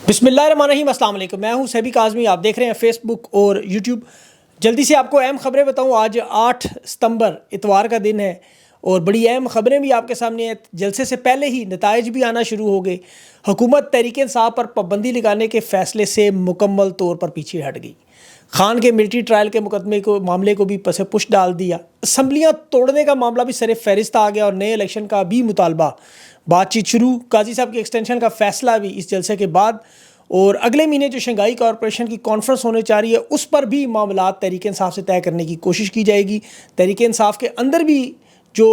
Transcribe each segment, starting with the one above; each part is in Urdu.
بسم اللہ الرحمن الرحیم، السلام علیکم۔ میں ہوں سیبی کاظمی، آپ دیکھ رہے ہیں فیس بک اور یوٹیوب۔ جلدی سے آپ کو اہم خبریں بتاؤں۔ آج 8 ستمبر اتوار کا دن ہے اور بڑی اہم خبریں بھی آپ کے سامنے ہیں۔ جلسے سے پہلے ہی نتائج بھی آنا شروع ہو گئے۔ حکومت تحریک انصاف پر پابندی لگانے کے فیصلے سے مکمل طور پر پیچھے ہٹ گئی۔ خان کے ملٹری ٹرائل کے معاملے کو بھی پس پش ڈال دیا۔ اسمبلیاں توڑنے کا معاملہ بھی سر فہرست آ گیا اور نئے الیکشن کا بھی مطالبہ۔ بات چیت شروع۔ قاضی صاحب کی ایکسٹینشن کا فیصلہ بھی اس جلسے کے بعد، اور اگلے مہینے جو شنگھائی کارپوریشن کی کانفرنس ہونے چاہ رہی ہے اس پر بھی معاملات تحریک انصاف سے طے کرنے کی کوشش کی جائے گی۔ تحریک انصاف کے اندر بھی جو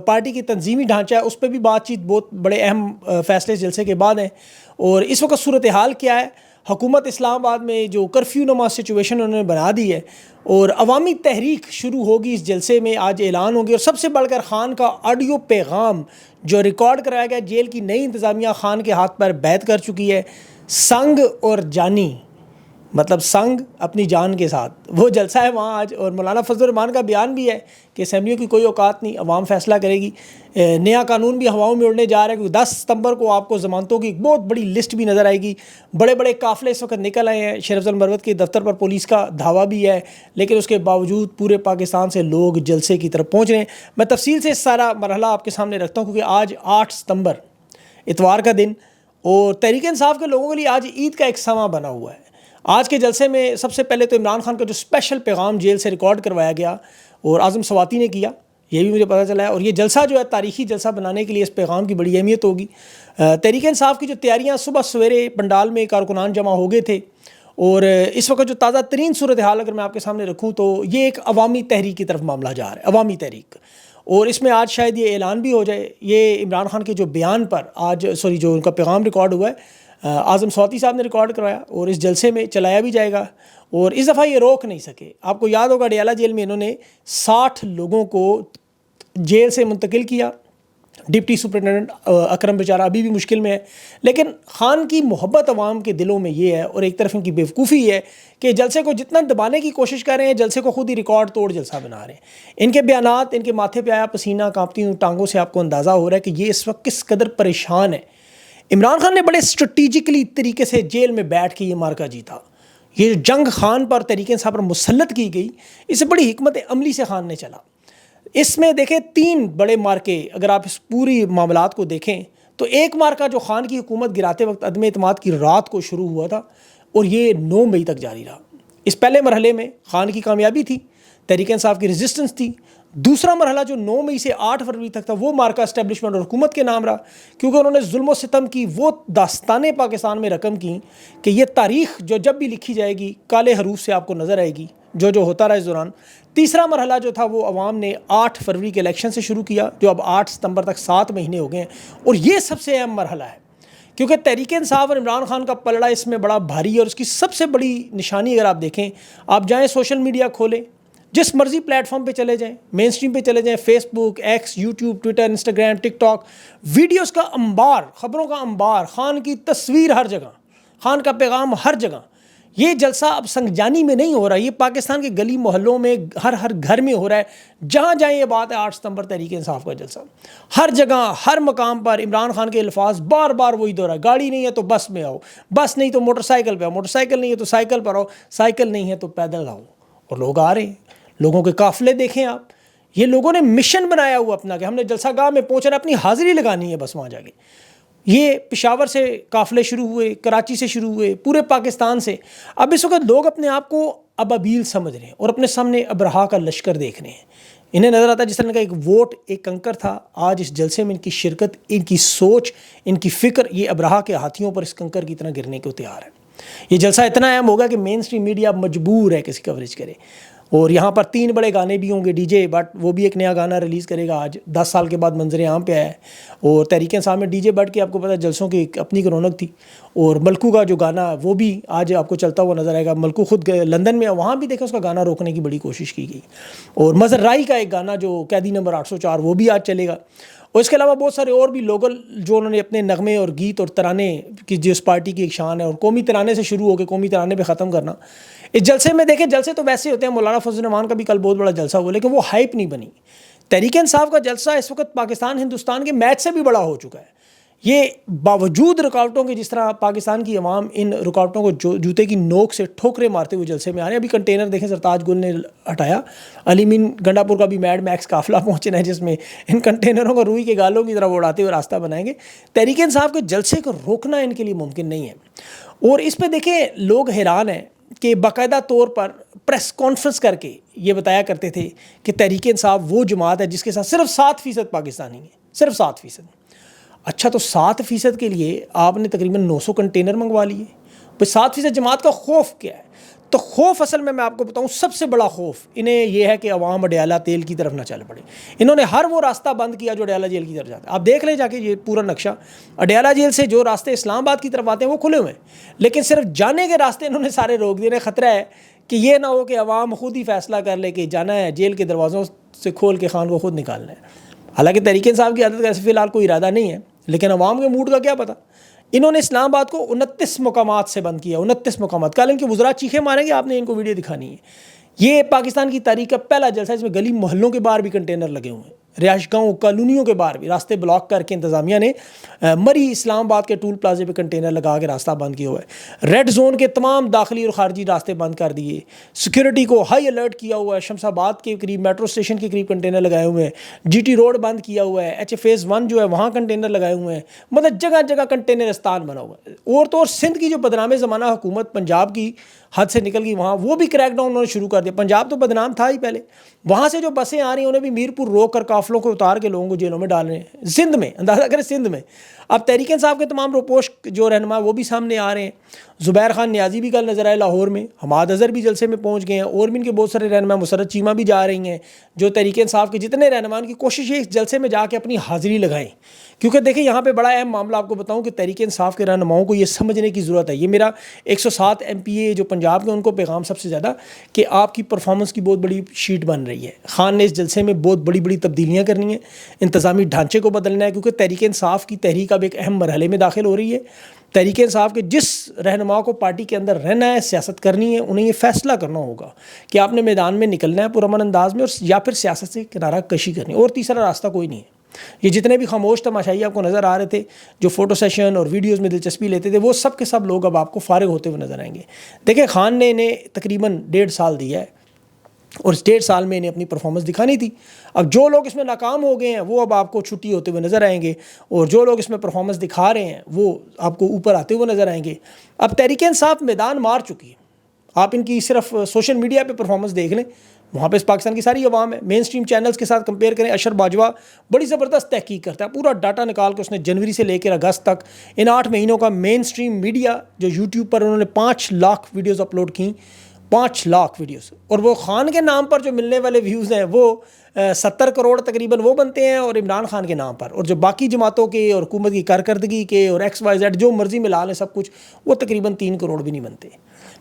پارٹی کی تنظیمی ڈھانچہ ہے اس پہ بھی بات چیت، بہت بڑے اہم فیصلے جلسے کے بعد ہیں۔ اور اس وقت صورتحال کیا ہے؟ حکومت اسلام آباد میں جو کرفیو نما سچویشن انہوں نے بنا دی ہے اور عوامی تحریک شروع ہوگی۔ اس جلسے میں آج اعلان ہوگی اور سب سے بڑھ کر خان کا آڈیو پیغام جو ریکارڈ کرایا گیا۔ جیل کی نئی انتظامیہ خان کے ہاتھ پر بیعت کر چکی ہے، سنگ اور جانی، مطلب سنگ اپنی جان کے ساتھ۔ وہ جلسہ ہے وہاں آج، اور مولانا فضل الرحمان کا بیان بھی ہے کہ اسمبلیوں کی کوئی اوقات نہیں، عوام فیصلہ کرے گی۔ نیا قانون بھی ہواؤں میں اڑنے جا رہا ہے کیونکہ 10 ستمبر کو آپ کو ضمانتوں کی ایک بہت بڑی لسٹ بھی نظر آئے گی۔ بڑے بڑے قافلے اس وقت نکل آئے ہیں۔ شیر افضل مروت کے دفتر پر پولیس کا دھاوا بھی ہے، لیکن اس کے باوجود پورے پاکستان سے لوگ جلسے کی طرف پہنچ رہے ہیں۔ میں تفصیل سے سارا مرحلہ آپ کے سامنے رکھتا ہوں کیونکہ آج 8 ستمبر اتوار کا دن اور تحریک انصاف کے لوگوں کے لیے آج عید کا ایک سماں بنا ہوا ہے۔ آج کے جلسے میں سب سے پہلے تو عمران خان کا جو اسپیشل پیغام جیل سے ریکارڈ کروایا گیا اور اعظم سواتی نے کیا، یہ بھی مجھے پتہ چلا ہے۔ اور یہ جلسہ جو ہے تاریخی جلسہ بنانے کے لیے اس پیغام کی بڑی اہمیت ہوگی۔ تحریک انصاف کی جو تیاریاں، صبح سویرے پنڈال میں کارکنان جمع ہو گئے تھے اور اس وقت جو تازہ ترین صورتحال اگر میں آپ کے سامنے رکھوں تو یہ ایک عوامی تحریک کی طرف معاملہ جا رہا ہے، عوامی تحریک۔ اور اس میں آج شاید یہ اعلان بھی ہو جائے۔ یہ عمران خان کے جو بیان پر جو ان کا پیغام ریکارڈ ہوا ہے، اعظم سواتی صاحب نے ریکارڈ کروایا اور اس جلسے میں چلایا بھی جائے گا۔ اور اس دفعہ یہ روک نہیں سکے۔ آپ کو یاد ہوگا ڈیالہ جیل میں انہوں نے 60 لوگوں کو جیل سے منتقل کیا۔ ڈپٹی سپرنٹینڈنٹ اکرم بیچارہ ابھی بھی مشکل میں ہے، لیکن خان کی محبت عوام کے دلوں میں یہ ہے اور ایک طرف ان کی بیوقوفی ہے کہ جلسے کو جتنا دبانے کی کوشش کر رہے ہیں، جلسے کو خود ہی ریکارڈ توڑ جلسہ بنا رہے ہیں۔ ان کے بیانات، ان کے ماتھے پہ آیا پسینہ، کانپتی ہوں ٹانگوں سے آپ کو اندازہ ہو رہا ہے کہ یہ اس وقت کس قدر پریشان ہے۔ عمران خان نے بڑے اسٹریٹجکلی طریقے سے جیل میں بیٹھ کے یہ مارکا جیتا۔ یہ جنگ خان پر تحریک انصاف پر مسلط کی گئی، اسے بڑی حکمت عملی سے خان نے چلا۔ اس میں دیکھیں 3 بڑے مارکے، اگر آپ اس پوری معاملات کو دیکھیں تو ایک مارکا جو خان کی حکومت گراتے وقت عدم اعتماد کی رات کو شروع ہوا تھا اور یہ 9 مئی تک جاری رہا۔ اس پہلے مرحلے میں خان کی کامیابی تھی، تحریک انصاف کی ریزسٹنس تھی۔ دوسرا مرحلہ جو 9 مئی سے 8 فروری تک تھا وہ مارکا اسٹیبلشمنٹ اور حکومت کے نام رہا، کیونکہ انہوں نے ظلم و ستم کی وہ داستانیں پاکستان میں رقم کی کہ یہ تاریخ جو جب بھی لکھی جائے گی کالے حروف سے آپ کو نظر آئے گی جو ہوتا رہا اس دوران۔ تیسرا مرحلہ جو تھا وہ عوام نے 8 فروری کے الیکشن سے شروع کیا، جو اب 8 ستمبر تک 7 مہینے ہو گئے ہیں، اور یہ سب سے اہم مرحلہ ہے کیونکہ تحریک انصاف اور عمران خان کا پلڑا اس میں بڑا بھاری ہے۔ اور اس کی سب سے بڑی نشانی اگر آپ دیکھیں، آپ جائیں سوشل میڈیا کھولیں، جس مرضی پلیٹ فارم پہ چلے جائیں، مین سٹریم پہ چلے جائیں، فیس بک، ایکس، یوٹیوب، ٹویٹر، انسٹاگرام، ٹک ٹاک، ویڈیوز کا انبار، خبروں کا انبار، خان کی تصویر ہر جگہ، خان کا پیغام ہر جگہ۔ یہ جلسہ اب سنگجانی میں نہیں ہو رہا، یہ پاکستان کے گلی محلوں میں ہر گھر میں ہو رہا ہے۔ جہاں جائیں یہ بات ہے 8 ستمبر تحریک انصاف کا جلسہ۔ ہر جگہ ہر مقام پر عمران خان کے الفاظ بار بار وہی دہرا، گاڑی نہیں ہے تو بس میں آؤ، بس نہیں تو موٹر سائیکل پہ آؤ، موٹر سائیکل نہیں ہے تو سائیکل پر آؤ، سائیکل نہیں ہے تو پیدل آؤ۔ اور لوگ آ رہے ہیں، لوگوں کے قافلے دیکھیں آپ۔ یہ لوگوں نے مشن بنایا ہوا اپنا کہ ہم نے جلسہ گاہ میں پہنچنا، اپنی حاضری لگانی ہے بس وہاں جا کے۔ یہ پشاور سے قافلے شروع ہوئے، کراچی سے شروع ہوئے، پورے پاکستان سے۔ اب اس وقت لوگ اپنے آپ کو ابابیل سمجھ رہے ہیں اور اپنے سامنے ابرہا کا لشکر دیکھ رہے ہیں۔ انہیں نظر آتا ہے جس طرح کا ایک ووٹ ایک کنکر تھا، آج اس جلسے میں ان کی شرکت، ان کی سوچ، ان کی فکر یہ ابرہا کے ہاتھیوں پر اس کنکر کی طرح گرنے کو تیار ہے۔ یہ جلسہ اتنا اہم ہوگا کہ مین سٹریم میڈیا مجبور ہے کسی کوریج کرے۔ اور یہاں پر 3 بڑے گانے بھی ہوں گے۔ ڈی جے بٹ وہ بھی ایک نیا گانا ریلیز کرے گا آج، 10 سال کے بعد منظر عام پہ آیا ہے۔ اور تحریک انصاف میں ڈی جے بٹ کی آپ کو پتہ ہے جلسوں کی اپنی رونق تھی۔ اور ملکو کا جو گانا وہ بھی آج آپ کو چلتا ہوا نظر آئے گا۔ ملکو خود لندن میں ہے، وہاں بھی دیکھیں اس کا گانا روکنے کی بڑی کوشش کی گئی۔ اور مظہر رائی کا ایک گانا جو قیدی نمبر 804 وہ بھی آج چلے گا۔ اور اس کے علاوہ بہت سارے اور بھی لوگل جو انہوں نے اپنے نغمے اور گیت اور ترانے کی جو اس پارٹی کی ایک شان ہے، اور قومی ترانے سے شروع ہو کے قومی ترانے پہ ختم کرنا۔ اس جلسے میں دیکھیں جلسے تو ویسے ہوتے ہیں، مولانا فضل الرحمان کا بھی کل بہت بڑا جلسہ ہوا، لیکن وہ ہائپ نہیں بنی۔ تحریک انصاف کا جلسہ اس وقت پاکستان ہندوستان کے میچ سے بھی بڑا ہو چکا ہے۔ یہ باوجود رکاوٹوں کے جس طرح پاکستان کی عوام ان رکاوٹوں کو جوتے کی نوک سے ٹھوکرے مارتے ہوئے جلسے میں آ رہے ہیں. ابھی کنٹینر دیکھیں سرتاج گل نے ہٹایا, علی مین گنڈا پور کا بھی میڈ میکس قافلہ پہنچنا ہے جس میں ان کنٹینروں کو روئی کے گالوں کی طرح اڑاتے ہوئے راستہ بنائیں گے. تحریک انصاف کے جلسے کو روکنا ان کے لیے ممکن نہیں ہے. اور اس پہ دیکھیں لوگ حیران ہیں کہ باقاعدہ طور پر پریس کانفرنس کر کے یہ بتایا کرتے تھے کہ تحریک انصاف وہ جماعت ہے جس کے ساتھ صرف 7% پاکستانی ہیں, صرف 7%. اچھا تو 7% کے لیے آپ نے تقریباً 900 کنٹینر منگوا لیے. بھائی 7% جماعت کا خوف کیا ہے؟ تو خوف اصل میں آپ کو بتاؤں سب سے بڑا خوف انہیں یہ ہے کہ عوام اڈیالہ تیل کی طرف نہ چل پڑے. انہوں نے ہر وہ راستہ بند کیا جو اڈیالہ جیل کی طرف جاتا ہے. آپ دیکھ لیں جا کے یہ پورا نقشہ, اڈیالہ جیل سے جو راستے اسلام آباد کی طرف آتے ہیں وہ کھلے ہوئے ہیں, لیکن صرف جانے کے راستے انہوں نے سارے روک دیے. خطرہ ہے کہ یہ نہ ہو کہ عوام خود ہی فیصلہ کر لے کہ جانا ہے جیل کے دروازوں سے کھول کے خان کو خود نکالنا ہے. حالانکہ تحریک انصاف کی عادت کا ایسے فی الحال کوئی ارادہ نہیں ہے, لیکن عوام کے موڈ کا کیا پتہ. انہوں نے اسلام آباد کو 29 مقامات سے بند کیا, 29 مقامات. کل ان کے وزراء چیخیں ماریں گے, آپ نے ان کو ویڈیو دکھانی ہے. یہ پاکستان کی تاریخ کا پہلا جلسہ ہے اس میں گلی محلوں کے باہر بھی کنٹینر لگے ہوئے ہیں, رہائش گاہوں کالونیوں کے باہر بھی راستے بلاک کر کے انتظامیہ نے مری اسلام آباد کے ٹول پلازے پہ کنٹینر لگا کے راستہ بند کیا ہوا ہے. ریڈ زون کے تمام داخلی اور خارجی راستے بند کر دیے. سیکورٹی کو ہائی الرٹ کیا ہوا ہے. شمس آباد کے قریب میٹرو اسٹیشن کے قریب کنٹینر لگائے ہوئے ہیں. جی ٹی روڈ بند کیا ہوا ہے. ایچ فیز 1 جو ہے وہاں کنٹینر لگائے ہوئے ہیں. مطلب جگہ جگہ کنٹینرستان بنا ہوا ہے. اور تو اور سندھ کی جو بدنام زمانہ حکومت پنجاب کی حد سے نکل گئی, وہاں وہ بھی کریک ڈاؤن انہوں نے شروع کر دیا. پنجاب تو بدنام تھا ہی پہلے, وہاں سے جو بسیں آ رہی ہیں انہیں بھی میرپور روک کر قافلوں کو اتار کے لوگوں کو جیلوں میں ڈال رہے ہیں. سندھ میں اندازہ کریں, سندھ میں. اب تحریک انصاف کے تمام روپوش جو رہنما وہ بھی سامنے آ رہے ہیں. زبیر خان نیازی بھی کل نظر آئے لاہور میں, حماد اظہر بھی جلسے میں پہنچ گئے ہیں, اور بھی ان کے بہت سارے رہنما, مسرت چیمہ بھی جا رہی ہیں. جو تحریک انصاف کے جتنے رہنما کی کوشش ہے اس جلسے میں جا کے اپنی حاضری لگائیں, کیونکہ دیکھیں یہاں پہ بڑا اہم معاملہ آپ کو بتاؤں کہ تحریک انصاف کے رہنماؤں کو یہ سمجھنے کی ضرورت ہے. یہ میرا 107 MPA جو پنجاب کے ان کو پیغام سب سے زیادہ کہ آپ کی پرفارمنس کی بہت بڑی شیٹ بن رہی ہے. خان نے اس جلسے میں بہت بڑی بڑی تبدیلیاں کرنی ہیں, انتظامی ڈھانچے کو بدلنا ہے, کیونکہ تحریک انصاف کی تحریک اب ایک اہم مرحلے میں داخل ہو رہی ہے. تحریک انصاف کے جس رہنما کو پارٹی کے اندر رہنا ہے, سیاست کرنی ہے, انہیں یہ فیصلہ کرنا ہوگا کہ آپ نے میدان میں نکلنا ہے پرامن انداز میں, اور یا پھر سیاست سے کنارہ کشی کرنی ہے. اور تیسرا راستہ کوئی نہیں ہے. یہ جتنے بھی خاموش تماشائی آپ کو نظر آ رہے تھے جو فوٹو سیشن اور ویڈیوز میں دلچسپی لیتے تھے, وہ سب کے سب لوگ اب آپ کو فارغ ہوتے ہوئے نظر آئیں گے. دیکھیں خان نے انہیں تقریباً 1.5 سال دیا ہے, اور اس 1.5 سال میں انہیں اپنی پرفارمنس دکھانی تھی. اب جو لوگ اس میں ناکام ہو گئے ہیں وہ اب آپ کو چھٹی ہوتے ہوئے نظر آئیں گے, اور جو لوگ اس میں پرفارمنس دکھا رہے ہیں وہ آپ کو اوپر آتے ہوئے نظر آئیں گے. اب تحریک انصاف میدان مار چکی ہے. آپ ان کی صرف سوشل میڈیا پہ پرفارمنس دیکھ لیں, وہاں پہ پاکستان کی ساری عوام ہے. مین سٹریم چینلز کے ساتھ کمپیئر کریں, اشر باجوہ بڑی زبردست تحقیق کرتا ہے, پورا ڈاٹا نکال کے اس نے جنوری سے لے کر اگست تک ان 8 مہینوں کا مین سٹریم میڈیا جو یوٹیوب پر انہوں نے 5 لاکھ ویڈیوز اپلوڈ کیں, 5 لاکھ ویڈیوز. اور وہ خان کے نام پر جو ملنے والے ویوز ہیں وہ 70 کروڑ تقریباً وہ بنتے ہیں, اور عمران خان کے نام پر, اور جو باقی جماعتوں کے اور حکومت کی کارکردگی کے اور XYZ جو مرضی ملا لیں سب کچھ, وہ تقریباً 3 کروڑ بھی نہیں بنتے.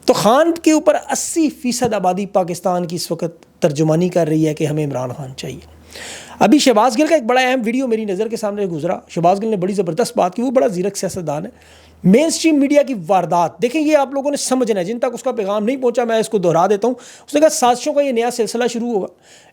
تو خان کے اوپر 80% آبادی پاکستان کی اس وقت ترجمانی کر رہی ہے کہ ہمیں عمران خان چاہیے. ابھی شہباز گل کا ایک بڑا اہم ویڈیو میری نظر کے سامنے گزرا. شہباز گل نے بڑی زبردست بات کی, وہ بڑا زیرک سیاستدان ہے. مین سٹریم میڈیا کی واردات دیکھیں, یہ آپ لوگوں نے سمجھنا ہے, جن تک اس کا پیغام نہیں پہنچا میں اس کو دہرا دیتا ہوں. اس نے کہا سازشوں کا یہ نیا سلسلہ شروع ہوگا.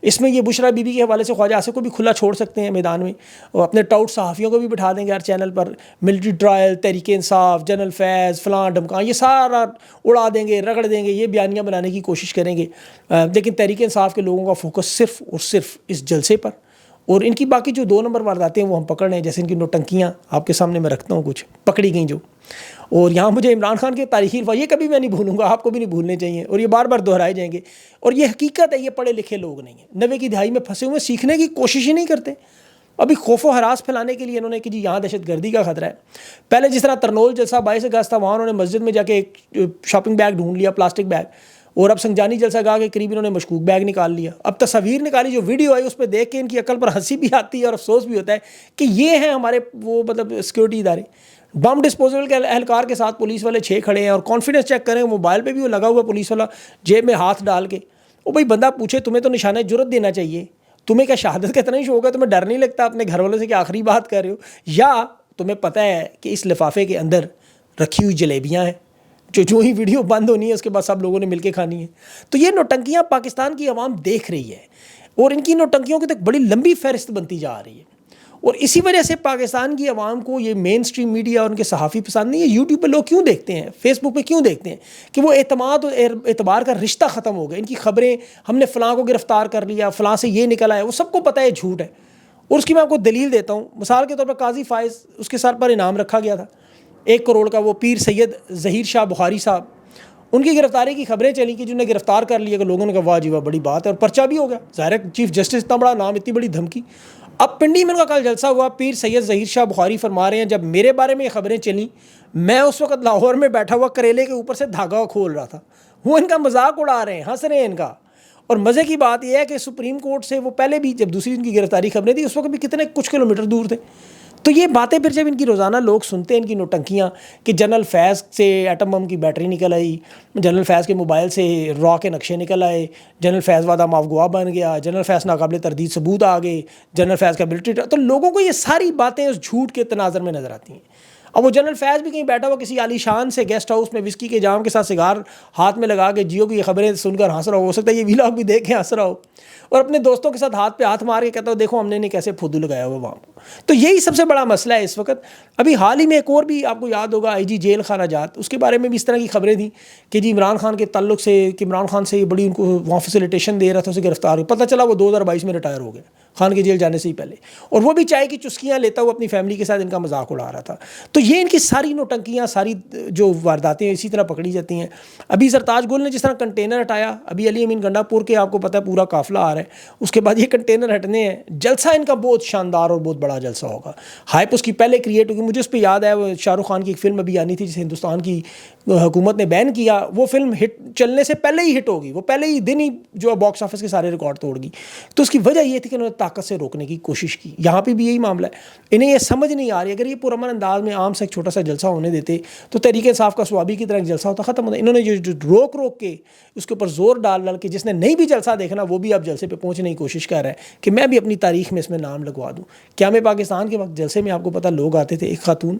اس میں یہ بشرا بی بی کے حوالے سے خواجہ آصف کو بھی کھلا چھوڑ سکتے ہیں میدان میں, اور اپنے ٹاؤٹ صحافیوں کو بھی بٹھا دیں گے ہر چینل پر. Military trial, Tehreek Insaf, general فیض, فلاں ڈمکان, یہ سارا اڑا دیں گے, رگڑ دیں گے, یہ بیانیاں بنانے کی کوشش کریں گے. لیکن تحریک انصاف کے لوگوں کا فوکس صرف اور صرف اس جلسے پر, اور ان کی باقی جو 2 نمبر وارداتیں ہیں وہ ہم پکڑ رہے ہیں. جیسے ان کی نوٹنکیاں آپ کے سامنے میں رکھتا ہوں, کچھ پکڑی گئیں جو. اور یہاں مجھے عمران خان کے تاریخی الفاظ یہ کبھی میں نہیں بھولوں گا, آپ کو بھی نہیں بھولنے چاہیے, اور یہ بار بار دہرائے جائیں گے. اور یہ حقیقت ہے, یہ پڑھے لکھے لوگ نہیں ہیں, 90 کی دہائی میں پھنسے ہوئے, سیکھنے کی کوشش ہی نہیں کرتے. ابھی خوف و ہراس پھیلانے کے لیے انہوں نے کہ جی یہاں دہشت گردی کا خطرہ ہے. پہلے جس طرح ترنول جلسہ 22 اگست تھا, وہاں انہوں نے مسجد میں جا کے ایک شاپنگ بیگ ڈھونڈ لیا, پلاسٹک بیگ, اور اب سنجانی جلسہ گاہ کے قریب انہوں نے مشکوک بیگ نکال لیا. اب تصاویر نکالی, جو ویڈیو آئی اس پہ دیکھ کے ان کی عقل پر ہنسی بھی آتی ہے اور افسوس بھی ہوتا ہے کہ یہ ہیں ہمارے وہ مطلب سیکورٹی ادارے. بم ڈسپوزل کے اہلکار کے ساتھ پولیس والے 6 کھڑے ہیں, اور کانفیڈنس چیک کریں, موبائل پہ بھی وہ لگا ہوا پولیس والا جیب میں ہاتھ ڈال کے. وہ بھائی بندہ پوچھے تمہیں تو نشانہ جرت دینا چاہیے, تمہیں کیا شہادت کا اتنا ہی شوق ہے, تمہیں ڈر نہیں لگتا اپنے گھر والوں سے کہ آخری بات کر رہے ہو, یا تمہیں پتہ ہے کہ اس لفافے کے اندر رکھی ہوئی جلیبیاں ہیں جو ہی ویڈیو بند ہونی ہے اس کے بعد سب لوگوں نے مل کے کھانی ہے. تو یہ نوٹنکیاں پاکستان کی عوام دیکھ رہی ہے, اور ان کی نوٹنکیوں کی تو ایک بڑی لمبی فہرست بنتی جا رہی ہے. اور اسی وجہ سے پاکستان کی عوام کو یہ مین اسٹریم میڈیا اور ان کے صحافی پسند نہیں ہے. یوٹیوب پہ لوگ کیوں دیکھتے ہیں, فیس بک پہ کیوں دیکھتے ہیں, کہ وہ اعتماد اور اعتبار کا رشتہ ختم ہو گیا. ان کی خبریں ہم نے فلاں کو گرفتار کر لیا, فلاں سے یہ نکل آیا, وہ سب کو پتہ ہے جھوٹ ہے. اور اس کی میں آپ کو دلیل دیتا ہوں. مثال کے طور پر قاضی فائز, اس کے سر پر انعام رکھا گیا تھا 1 کروڑ کا, وہ پیر سید ظہیر شاہ بخاری صاحب, ان کی گرفتاری کی خبریں چلیں کہ جنہیں گرفتار کر لیا, کہ لوگوں نے کہا واہ جی واہ بڑی بات ہے, اور پرچہ بھی ہو گیا. ظاہر ہے چیف جسٹس اتنا بڑا نام, اتنی بڑی دھمکی. اب پنڈی میں ان کا کل جلسہ ہوا, پیر سید ظہیر شاہ بخاری فرما رہے ہیں جب میرے بارے میں یہ خبریں چلیں, میں اس وقت لاہور میں بیٹھا ہوا کریلے کے اوپر سے دھاگا کھول رہا تھا. وہ ان کا مذاق اڑا رہے ہیں, ہنس رہے ہیں ان کا. اور مزے کی بات یہ ہے کہ سپریم کورٹ سے وہ پہلے بھی جب دوسری ان کی گرفتاری خبریں تھیں اس وقت بھی کتنے کچھ کلومیٹر دور تھے. تو یہ باتیں پھر جب ان کی روزانہ لوگ سنتے ہیں, ان کی نوٹنکیاں کہ جنرل فیض سے ایٹم بم کی بیٹری نکل آئی, جنرل فیض کے موبائل سے را کے نقشے نکل آئے, جنرل فیض وعدہ معاف گواہ بن گیا, جنرل فیض ناقابل تردید ثبوت آ گئے, جنرل فیض کا ملٹری, تو لوگوں کو یہ ساری باتیں اس جھوٹ کے تناظر میں نظر آتی ہیں. اب وہ جنرل فیض بھی کہیں بیٹھا ہوا کسی عالی شان سے گیسٹ ہاؤس میں وسکی کے جام کے ساتھ سگار ہاتھ میں لگا کے جیو کی یہ خبریں سن کر ہنس رہا ہو سکتا ہے یہ ویلاگ بھی دیکھ کے ہنس رہا ہو, اور اپنے دوستوں کے ساتھ ہاتھ پہ ہاتھ مار کے کہتا ہو دیکھو ہم نے کیسے پھدو لگایا ہوا وہاں. تو یہی سب سے بڑا مسئلہ ہے اس وقت. ابھی حال ہی میں ایک اور بھی آپ کو یاد ہوگا آئی جی جیل خانہ جات, اس کے بارے میں بھی اس طرح کی خبریں تھیں کہ جی عمران خان کے تعلق سے, کہ عمران خان سے بڑی ان کو وہاں فیسیلیٹیشن دے رہا تھا, اسے گرفتار ہو, پتہ چلا وہ 2022 میں ریٹائر ہو گیا خان کے جیل جانے سے ہی پہلے, اور وہ بھی چائے کی چسکیاں لیتا ہوا اپنی فیملی کے ساتھ ان کا مذاق اڑا رہا تھا. تو یہ ان کی ساری نوٹنکیاں, ساری جو وارداتیں اسی طرح پکڑی جاتی ہیں. ابھی سرتاج گل نے جس طرح کنٹینر ہٹایا, ابھی علی امین گنڈا پور کے آپ کو پتہ ہے پورا قافلہ آ رہا ہے, اس کے بعد یہ کنٹینر ہٹنے ہیں. جلسہ ان کا بہت شاندار اور بہت بڑا جلسہ ہوگا, ہائپ اس کی پہلے کریٹ ہوگی. مجھے اس پہ یاد ہے وہ شاہ رخ خان کی ایک فلم ابھی آنی تھی جسے ہندوستان کی حکومت نے بین کیا, وہ فلم ہٹ چلنے سے پہلے ہی ہٹ ہوگی, وہ پہلے ہی دن ہی جو باکس آفس کے سارے ریکارڈ توڑ گی. تو اس کی وجہ یہ تھی کہ انہوں نے طاقت سے روکنے کی کوشش کی. یہاں پہ بھی یہی معاملہ ہے, انہیں یہ سمجھ نہیں آ رہی. اگر یہ پرامن انداز میں عام سے ایک چھوٹا سا جلسہ ہونے دیتے تو تحریک انصاف کا سوابی کی طرح ایک جلسہ ہوتا, ختم ہوتا. انہوں نے جو روک کے اس کے اوپر زور ڈال کے جس نے نہیں بھی جلسہ دیکھنا وہ بھی اب جلسے پہ پہنچنے کی کوشش کر رہا ہے کہ میں بھی اپنی تاریخ میں اس میں نام لگوا دوں. کیا میں پاکستان کے وقت جلسے میں آپ کو پتہ لوگ آتے تھے, ایک خاتون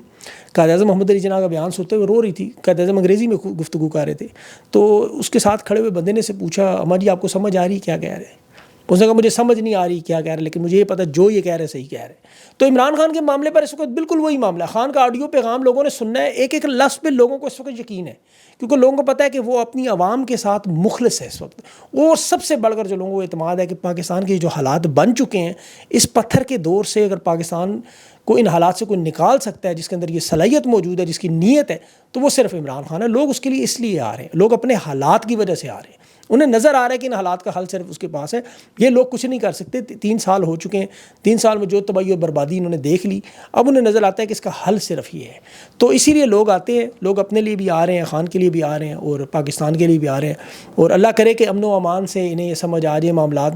قائد اعظم محمد علی جناح کا بیان سنتے ہوئے رو رہی تھی, قائد اعظم انگریزی میں گفتگو کر رہے تھے, تو اس کے ساتھ کھڑے ہوئے بندے نے سے پوچھا اما جی آپ کو سمجھ آ رہی کیا کہہ رہے ہیں؟ اس نے کہا مجھے سمجھ نہیں آ رہی کیا کہہ رہے, لیکن مجھے یہ پتہ جو یہ کہہ رہے صحیح کہہ رہے. تو عمران خان کے معاملے پر اس وقت بالکل وہی معاملہ ہے. خان کا آڈیو پیغام لوگوں نے سننا ہے, ایک ایک لفظ پہ لوگوں کو اس وقت یقین ہے, کیونکہ لوگوں کو پتہ ہے کہ وہ اپنی عوام کے ساتھ مخلص ہے اس وقت. اور سب سے بڑھ کر جو لوگوں کو اعتماد ہے کہ پاکستان کے جو حالات بن چکے ہیں, اس پتھر کے دور سے اگر پاکستان کو ان حالات سے کوئی نکال سکتا ہے, جس کے اندر یہ صلاحیت موجود ہے, جس کی نیت ہے, تو وہ صرف عمران خان ہے. لوگ اس کے لیے اس لیے آ رہے ہیں, لوگ اپنے حالات کی وجہ سے آ رہے ہیں. انہیں نظر آ رہا ہے کہ ان حالات کا حل صرف اس کے پاس ہے. یہ لوگ کچھ نہیں کر سکتے. 3 سال ہو چکے ہیں, 3 سال میں جو تباہی اور بربادی انہوں نے دیکھ لی, اب انہیں نظر آتا ہے کہ اس کا حل صرف یہ ہے. تو اسی لیے لوگ آتے ہیں, لوگ اپنے لیے بھی آ رہے ہیں, خان کے لیے بھی آ رہے ہیں, اور پاکستان کے لیے بھی آ رہے ہیں. اور اللہ کرے کہ امن و امان سے انہیں یہ سمجھ آ جائے معاملات,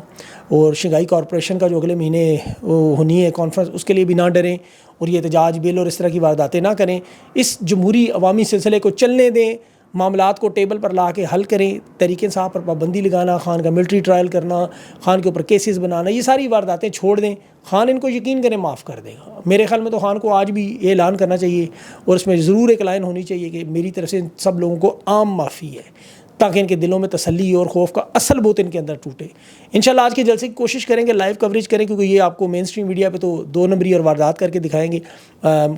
اور شنگھائی کارپوریشن کا جو اگلے مہینے ہونی ہے کانفرنس, اس کے لیے بھی نہ ڈریں, اور یہ احتجاج بل اور اس طرح کی وارداتیں نہ کریں. اس جمہوری عوامی سلسلے کو چلنے دیں, معاملات کو ٹیبل پر لا کے حل کریں. تحریک انصاف پر پابندی لگانا, خان کا ملٹری ٹرائل کرنا, خان کے اوپر کیسز بنانا, یہ ساری وارداتیں چھوڑ دیں. خان ان کو یقین کریں معاف کر دے گا. میرے خیال میں تو خان کو آج بھی یہ اعلان کرنا چاہیے, اور اس میں ضرور ایک لائن ہونی چاہیے کہ میری طرف سے سب لوگوں کو عام معافی ہے, تاکہ ان کے دلوں میں تسلی اور خوف کا اصل بوت ان کے اندر ٹوٹے. انشاءاللہ آج کے جلسے کی کوشش کریں گے لائیو کوریج کریں, کیونکہ یہ آپ کو مین اسٹریم میڈیا پہ تو 2 نمبری اور واردات کر کے دکھائیں گے.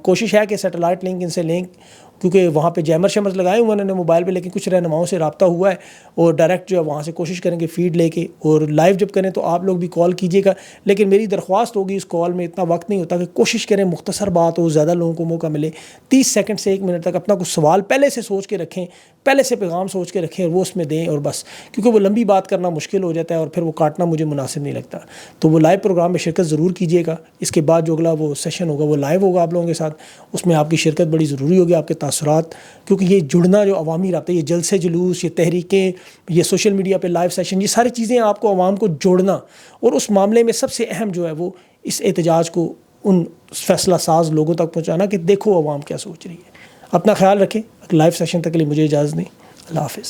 کوشش ہے کہ سیٹلائٹ لنک ان سے لیں, کیونکہ وہاں پہ جیمر شیمر لگائے ہوئے انہوں نے موبائل پہ, لیکن کچھ رہنماؤں سے رابطہ ہوا ہے, اور ڈائریکٹ جو ہے وہاں سے کوشش کریں گے فیڈ لے کے. اور لائیو جب کریں تو آپ لوگ بھی کال کیجیے گا, لیکن میری درخواست ہوگی اس کال میں اتنا وقت نہیں ہوتا, کہ کوشش کریں مختصر بات ہو, زیادہ لوگوں کو موقع ملے. 30 سیکنڈ سے 1 منٹ تک اپنا کچھ سوال پہلے سے سوچ کے رکھیں, پہلے سے پیغام سوچ کے رکھیں, اور وہ اس میں دیں, اور بس. کیونکہ وہ لمبی بات کرنا مشکل ہو جاتا ہے, اور پھر وہ کاٹنا مجھے مناسب نہیں لگتا. تو وہ لائیو پروگرام میں شرکت ضرور کیجیے گا. اس کے بعد جو اگلا وہ سیشن ہوگا وہ لائیو ہوگا آپ لوگوں کے ساتھ, اس میں آپ کی شرکت بڑی ضروری ہوگی, آپ کے تاثرات, کیونکہ یہ جڑنا جو عوامی رابطہ, یہ جلسے جلوس, یہ تحریکیں, یہ سوشل میڈیا پہ لائیو سیشن, یہ ساری چیزیں آپ کو عوام کو جوڑنا, اور اس معاملے میں سب سے اہم جو ہے وہ اس احتجاج کو ان فیصلہ ساز لوگوں تک پہنچانا کہ دیکھو عوام کیا سوچ رہی ہے. اپنا خیال رکھیں. لائیو سیشن تک کے لیے مجھے اجازت دیں. اللہ حافظ.